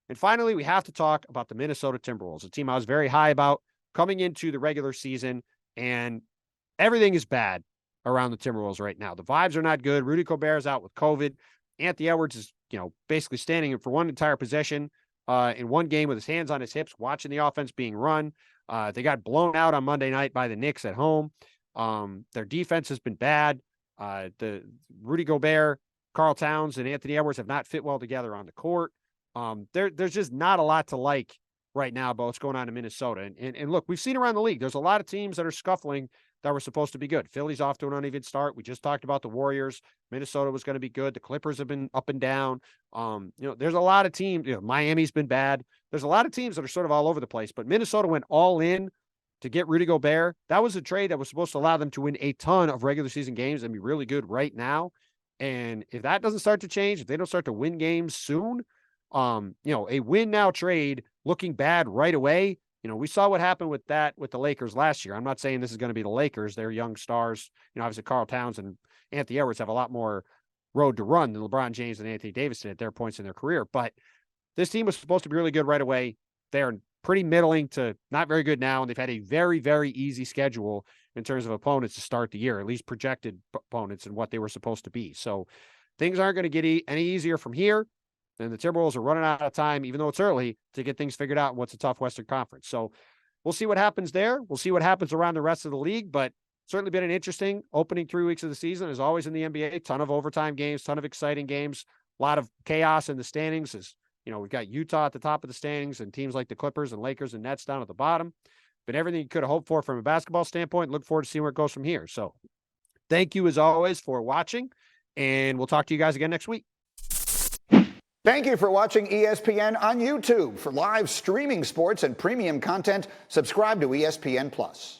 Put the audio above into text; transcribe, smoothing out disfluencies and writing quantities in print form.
And finally, we have to talk about the Minnesota Timberwolves, a team I was very high about coming into the regular season, and everything is bad around the Timberwolves right now. The vibes are not good. Rudy Gobert is out with COVID. Anthony Edwards is, basically standing in for one entire possession in one game with his hands on his hips, watching the offense being run. They got blown out on Monday night by the Knicks at home. Their defense has been bad. The Rudy Gobert, Karl Towns, and Anthony Edwards have not fit well together on the court. There's just not a lot to like right now about what's going on in Minnesota. And look, we've seen around the league, there's a lot of teams that are scuffling that were supposed to be good. Philly's off to an uneven start. We just talked about the Warriors. Minnesota was going to be good. The Clippers have been up and down. There's a lot of teams. Miami's been bad. There's a lot of teams that are sort of all over the place, but Minnesota went all in to get Rudy Gobert. That was a trade that was supposed to allow them to win a ton of regular season games and be really good right now. And if that doesn't start to change, if they don't start to win games soon, a win now trade looking bad right away. We saw what happened with the Lakers last year. I'm not saying this is going to be the Lakers. They're young stars. Obviously Karl Towns and Anthony Edwards have a lot more road to run than LeBron James and Anthony Davis did at their points in their career. But this team was supposed to be really good right away. They're pretty middling to not very good now, and they've had a very, very easy schedule in terms of opponents to start the year, at least projected opponents and what they were supposed to be. So things aren't going to get any easier from here. And the Timberwolves are running out of time, even though it's early, to get things figured out in what's a tough Western Conference. So we'll see what happens there. We'll see what happens around the rest of the league, but certainly been an interesting opening 3 weeks of the season, as always in the NBA. Ton of overtime games, ton of exciting games, a lot of chaos in the standings. We've got Utah at the top of the standings and teams like the Clippers and Lakers and Nets down at the bottom. But everything you could have hoped for from a basketball standpoint. Look forward to seeing where it goes from here. So thank you, as always, for watching, and we'll talk to you guys again next week. Thank you for watching ESPN on YouTube. For live streaming sports and premium content, subscribe to ESPN+.